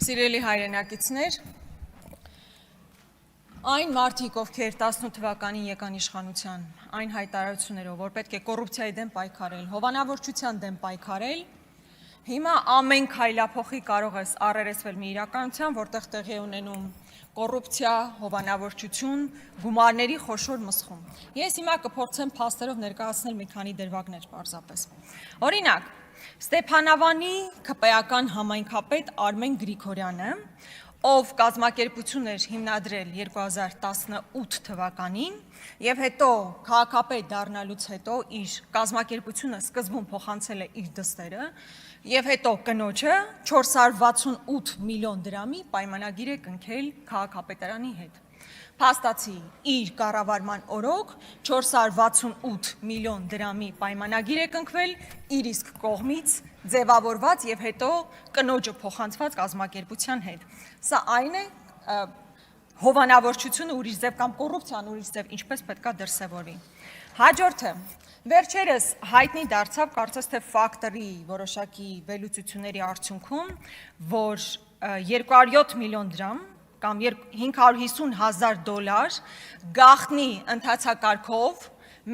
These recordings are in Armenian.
Սիրելի հայրենակիցներ, այն մարդիկ, ովքեր 18 թվականին եկան իշխանության, այն հայտարարություններով, որ պետք է կոռուպցիայի դեմ պայքարել, հովանավորչության դեմ պայքարել, հիմա ամեն քայլափոխի կարող ես առերեսվել մի իրականության, որտեղ տեղի է ունենում կոռուպցիա, հովանավորչություն, գումարների խոշոր մսխում։ Ես հիմա կփորձեմ փաստերով ներկայացնել մի քանի դրվագներ պարզապես։ Օրինակ, Ստեփանավանի ԿՊ-ական համայնքապետ Արմեն Գրիգորյանը, ով կազմակերպություն էր հիմնադրել 2018 թվականին եւ հետո քաղաքապետ դառնալուց հետո իր կազմակերպությունը սկզբում փոխանցել է իր դստերը եւ հետո կնոջը 468 միլիոն դրամի պայմանագիր է կնքել քաղաքապետարանի հետ։ Փաստացի իր կառավարման օրոք 468 միլիոն դրամի պայմանագիր է կնքվել իր իսկ կողմից ձևավորված եւ հետո կնոջը փոխանցված կազմակերպության հետ։ Սա այն է հովանավորչությունը ուրիշ ձև կամ կոռուպցիան ուրիշ ձև ինչպես պետքա դրսևորվի։ Հաջորդը վերջերս հայտնի դարձավ կարծես թե ֆակտորի որոշակի վերլուծությունների արդյունքում, որ 207 միլիոն դրամ կամ 550,000 դոլար գաղտնի ընթացակարգով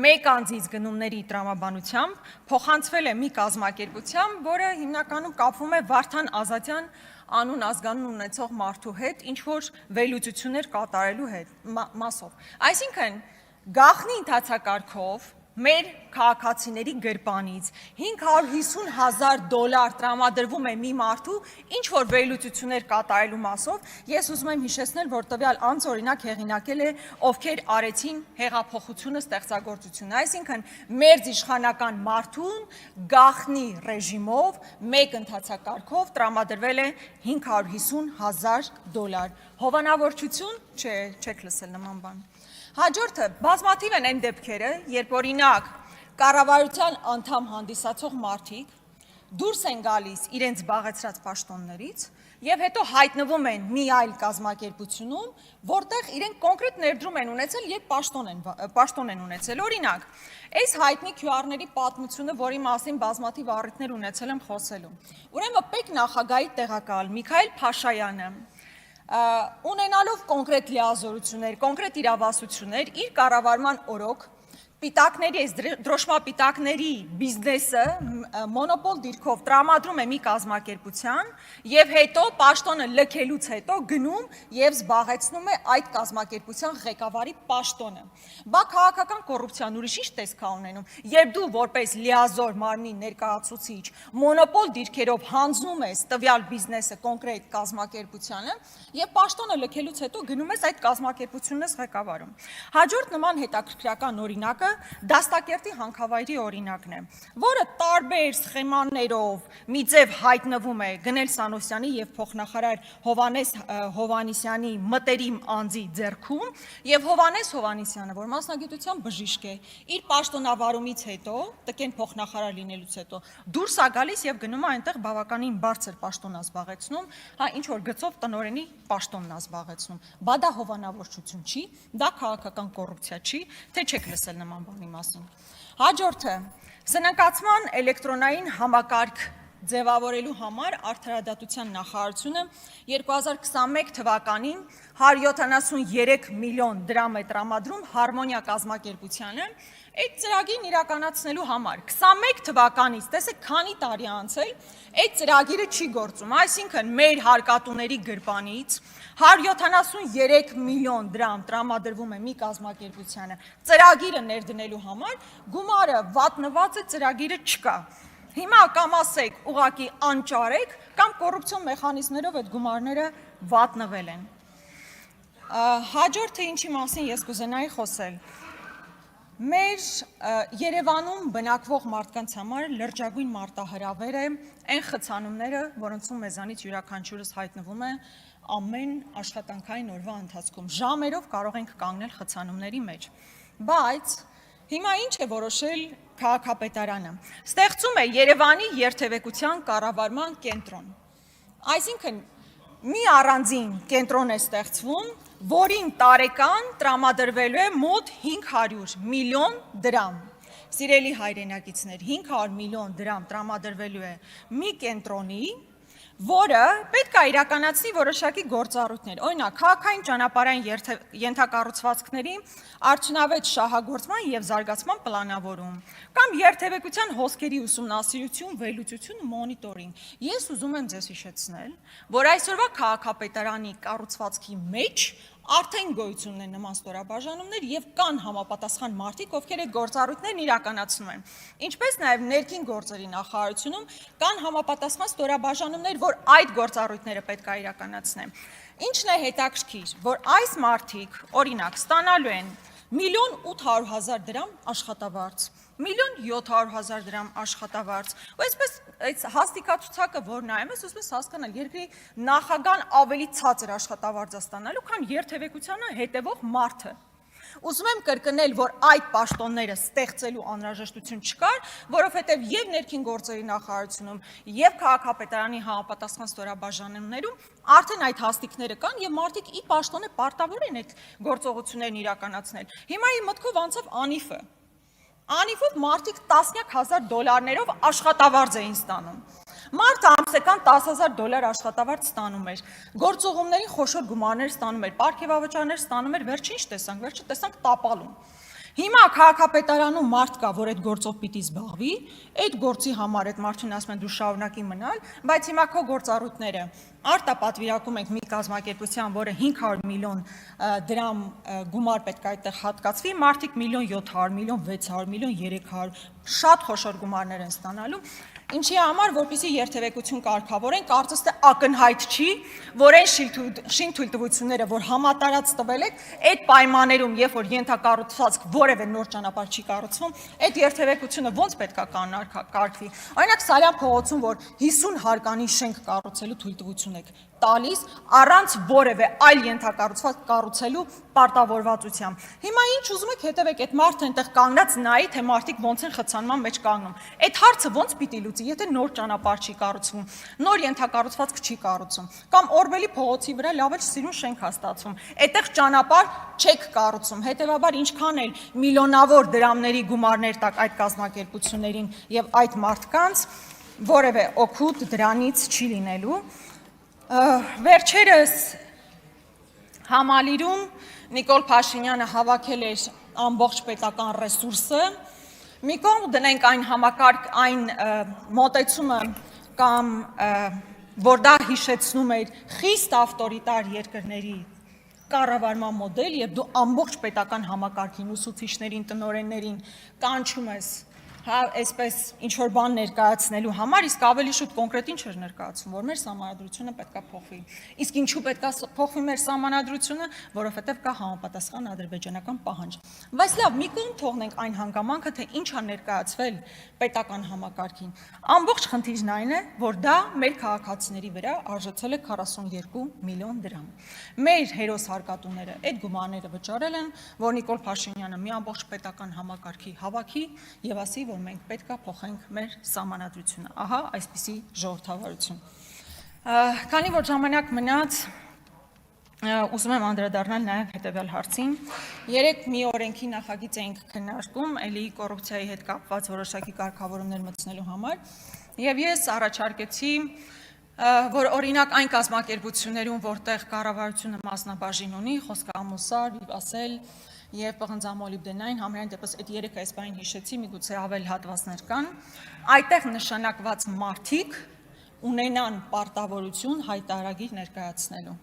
մեկ անձից գնումների տրամաբանությամբ փոխանցվել է մի կազմակերպությամբ, որը հիմնականում կապվում է Վարդան Ազատյան անուն ազգանուն ունեցող մարդու հետ, ինչ որ վերլուծություններ կատարելու մասով։ Այսինքն գաղտնի ընթացակարգով մեր քաղաքացիների գրպանից 550,000 դոլար տրամադրվում է մի մարդու ինչ որ վերլուծություններ կատարելու մասով, ես ուզում եմ հիշեցնել, որ տվյալ անձ օրինակ հեղինակել է ովքեր արեցին հեղափոխությունը ստեղծագործությունը, այսինքն մերձիշխանական մարդուն գաղտնի ռեժիմով մեկ ընթացակարգով տրամադրվել է 550,000 դոլար, հովանավորչություն չէ, չեք լսել նման բան։ Հաջորդը բազմաթիվ են այն դեպքերը, երբ օրինակ կառավարության անդամ հանդիսացող մարդիկ դուրս են գալիս իրենց զբաղեցրած պաշտոններից եւ հետո հայտնվում են մի այլ կազմակերպությունում, որտեղ իրենք կոնկրետ ներդրում են ունեցել եւ պաշտոն են ունեցել։ Օրինակ, այս հայտնի QR-ների պատմությունը, որի մասին բազմաթիվ առիթներ ունեցել եմ խոսելու։ Ուրեմն պետք նախագահի տեղակալ Միքայել Փաշայանը ունենալով կոնկրետ լիազորություններ, կոնկրետ իրավասություններ, իր կառավարման օրոք պիտակների, այս դրոշմապիտակների բիզնեսը մոնոպոլ դիրքով տրամադրում է մի կազմակերպության եւ հետո պաշտոնը լքելուց հետո գնում եւ զբաղեցնում է այդ կազմակերպության ղեկավարի պաշտոնը։ Բա քաղաքական կոռուպցիան ուրիշ ինչ տեսք է ունենում, երբ դու որպես լիազոր մարմնի ներկայացուցիչ մոնոպոլ դիրքերով հանձնում ես տվյալ բիզնեսը կոնկրետ կազմակերպությանը եւ պաշտոնը լքելուց հետո գնում ես այդ կազմակերպությունն ես ղեկավարում։ Հաջորդ նման հետաքրքրական օրինակը Դաստակերտի հանքավայրի օրինակն է, որը տարբեր սխեմաներով մի ձև հայտնվում է Գնել Սանոսյանի եւ փոխնախարար Հովանես Հովանիսյանի մտերիմ անձի ձեռքում եւ Հովանես Հովանիսյանը, որ մասնագիտությամբ բժիշկ է, իր պաշտոնավարումից հետո, տկեն փոխնախարար լինելուց հետո դուրս է գալիս եւ գնում է այնտեղ բավականին բարձր պաշտոն է զբաղեցնում, հա ինչ որ գծով տնօրենի պաշտոնն է զբաղեցնում։ Բա դա հովանավորչություն չի, դա քաղաքական կոռուպցիա չի, թե չեք լսել նման բանի մասին։ Հաջորդը սնանկացման էլեկտրոնային համակարգ ձևավորելու համար Արդարադատության նախարարությունը 2021 թվականին 173 միլիոն դրամ է տրամադրում Հարմոնիա կազմակերպությանը այդ ծրագիրն իրականացնելու համար։ 21 թվականից, տեսեք, քանի տարի անցել, այդ ծրագիրը չի գործում, այսինքն մեր հարկատուների գրպանից 173 միլիոն դրամ տրամադրվում է մի կազմակերպությանը ծրագիրը ներդնելու համար, գումարը վատնված է, ծրագիրը չկա։ Հիմա կամ ասեք ուղղակի անճարեք, կամ կոռուպցիոն մեխանիզմներով այդ գումարները վատնվել են։ Հաջորդը ինչի մասին ես կուզենայի խոսել։ Մեր Երևանում բնակվող մարդկանց համար լրջագույն մարտահրավեր է այն խցանումները, որոնցում մեզանից յուրաքանչյուրս հայտնվում է ամեն աշխատանքային օրվա ընթացքում։ Ժամերով կարող ենք կանգնել խցանումների մեջ։ Բայց հիմա ինչ է որոշել քաղաքապետարանը։ Ստեղծում է Երևանի երթևեկության կառավարման կենտրոն։ Այսինքն մի առանձին կենտրոն է ստեղծվում, որին տարեկան տրամադրվելու է մոտ 500 միլիոն դրամ։ Սիրելի հայրենակիցներ, 500 միլիոն դրամ տրամադրվելու է մի կենտրոնի, որը պետք է իրականացնի որոշակի գործառույթներ։ Օրինակ, քաղաքային ճանապարհային ենթակառուցվածքների արդյունավետ շահագործման եւ զարգացման պլանավորում, կամ երթևեկության հոսքերի ուսումնասիրություն, վերլուծություն ու մոնիտորինգ։ Ես ուզում եմ ձեզ հիշեցնել, որ այսօրվա քաղաքապետարանի կառուցվածքի մեջ արդեն գոյություն ունեն նման ստորաբաժանումներ եւ կան համապատասխան մարդիկ, ովքեր այդ գործառույթներն իրականացնում են։ Ինչպես նաեւ ներքին գործերի նախարարությունում կան համապատասխան ստորաբաժանումներ, որ այդ գործառույթները պետք է իրականացնեն։ Ինչն է հետաքրքիր, որ այս մարդիկ, օրինակ, ստանալու են 1.800.000 դրամ աշխատավարձ, 1.700.000 դրամ աշխատավարձ, ու այսպես այս հաստիկացուցակը, որ նայում ես, ուզում ես հասկանալ, երկրի նախագահան ավելի ցածր աշխատավարձ է ստանալու, քան երթևեկությանը հետևող մարդը։ Ուզում եմ կրկնել, որ այդ պաշտոնները ստեղծելու անհրաժեշտություն չկար, որովհետև եւ ներքին գործերի նախարարությունում, եւ քաղաքապետարանի համապատասխան ստորաբաժանումներում արդեն այդ հաստիկները կան եւ մարդիկ ի պաշտոնե պարտավոր են այդ գործողություններն իրականացնել։ Հիմա իմ մտքով անցավ Անիֆը։ Անիֆով մարդիկ տասնյակ հազար դոլարներով աշխատավարձ էին ստանում։ Մարդը ամսական $10,000 աշխատավարձ ստանում էր, գործողումների խոշոր գումարներ ստանում էր, պարգևավճարներ ստանում էր, վերջին ինչ տեսանք, վերջը տեսանք տապալում։ Հիմա քաղաքապետարանում մարդ կա, որ այդ գործով պիտի զբաղվի, այդ գործի համար այդ մարդուն ասում են դու շարունակի մնալ, բայց հիմա քո գործառույթները արտապատվիրակում ենք մի կազմակերպության, որը 500 միլիոն դրամ գումար պետք է այդտեղ հատկացվի, մարդիկ 1.700.000, 1.600.000, 300, շատ խոշոր գումարներ են ստանալու։ Ինչի համար, որպեսզի երթևեկություն կարգավորեն, կարծես թե ակնհայտ չի, որ այն շինթույլտվությունները, որ համատարած տվել եք, այդ պայմաններում, երբ որ ենթակառուցվածք որևէ նոր ճանապարհ չի կառուցվում, այդ երթևեկությունը ոնց պետք է կարգվի։ Օրինակ Սարյան փողոցում, որ 50 հարկանի շենք կառուցելու թույլտվություն եք տալիս, առանց որևէ այլ ենթակառուցվածք կառուցելու պարտավորվածությամբ։ Հիմա ինչ ուզում եք հետևեք, այդ մարդը այնտեղ կանգնած նայի, թե մարդիկ ոնց են խցանման մեջ կանգնում։ Այդ հարցը ոնց պիտի լուծի, եթե նոր ճանապարհ չի կառուցվում, նոր ենթակառուցվածք չի կառուցվում, կամ Օրբելի փողոցի վրա լավ էլ սիրուն շենք է ստացվում, այդտեղ ճանապարհ չեք կառուցում, հետևաբար ինչքան էլ միլիոնավոր դրամների գումարներ տակ այդ կազմակերպություններին եւ այդ մարդկանց, որևէ օգուտ դրանից չի լինելու։ Վերջերս համալիրում Նիկոլ Փաշինյանը հավաքել էր ամբողջ պետական ռեսուրսը, մի կողմ դնենք այն համակարգ, այն մոտեցումը կամ որ դա հիշեցնում էր խիստ ավտորիտար երկրների կառավարման մոդել եւ դու ամբողջ պետական համակարգին, ուսուցիչներին, տնօրեններին կանչում ես այսպես ինչ-որ բան ներկայացնելու համար, իսկ ավելի շուտ կոնկրետ ինչ էր ներկայացում, որ մեր սահմանադրությունը պետք է փոխվի։ Իսկ ինչու պետք է փոխվի մեր սահմանադրությունը, որովհետև կա համապատասխան ադրբեջանական պահանջ։ Բայց լավ, մի կողմ թողնենք այն հանգամանքը, թե ինչ է ներկայացվել պետական համակարգին։ Ամբողջ խնդիրն այն է, որ դա մեր քաղաքացիների վրա արժեցել է 42 միլիոն դրամ։ Մեր հերոս հարկատուները այդ գումարները վճարել են, որ Նիկոլ Փաշինյանը մի ամբողջ պետական համակարգի հավաքի եւ ասի, որ մենք պետք է փոխենք մեր սահմանադրությունը։ Ահա այսպիսի ժողովրդավարություն։ Քանի որ ժամանակ մնաց, ուզում եմ անդրադառնալ նաև հետևյալ հարցին։ Երեք մի օրենքի նախագիծ էինք քննարկում, էլի կոռուպցիայի հետ կապված որոշակի կարգավորումներ մտցնելու համար, եւ ես առաջարկեցի, որ օրինակ այն կազմակերպություններում, որտեղ կառավարությունը մասնաբաժին ունի, Խոսքամուսար, Վիվասել եւ պղնձամոլիբդենային, համենայն դեպս այդ երեքը այս բանին հիշեցի, միգուցե ավել հատվածներ կան, այդտեղ նշանակված մարդիկ ունենան պարտավորություն հայտարարագիր ներկայացնելու։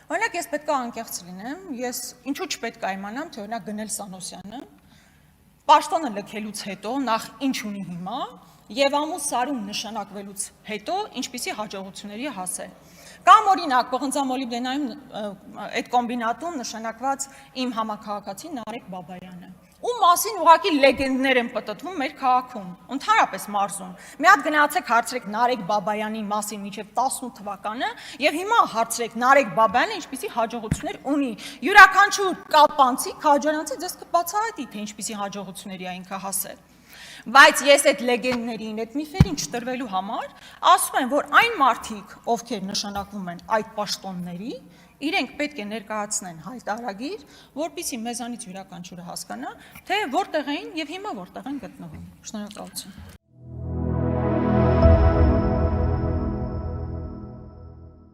Օրինակ ես պետք է անկեղծ լինեմ, ես ինչու չպետք է իմանամ, թե օրինակ Գնել Սանոսյանը պաշտոնը լքելուց հետո նախ ինչ ունի հիմա եւ ամուր Սարում նշանակվելուց հետո ինչպիսի հաջողությունների հասել։ Կամ օրինակ պղնձամոլիբդենային այդ կոմբինատում նշանակված իմ համաքաղաքացի Նարեկ Բաբայանը, ում մասին ուղղակի լեգենդներ են պտտվում մեր քաղաքում, ընդհանրապես մարզում։ Մի հատ գնացեք հարցրեք Նարեկ Բաբայանի մասին մինչև 18 թվականը եւ հիմա հարցրեք Նարեկ Բաբայանը ինչպիսի հաջողություններ ունի։ Յուրաքանչյուր կապանցի, քաջարանցի ձեզ կբացահայտի, թե ինչպիսի հաջողությունների է ինքը հասել։ Բայց ես այդ լեգենդներին, այդ միֆերին չտրվելու համար ասում եմ, որ այն մարդիկ, ովքեր նշանակվում են այդ պաշտոնների, իրենք պետք է ներկայացնեն հայտարարագիր, որպեսզի մեզանից յուրաքանչյուրը հասկանա, թե որտեղ էին եւ հիմա որտեղ են գտնվում։ Շնորհակալություն։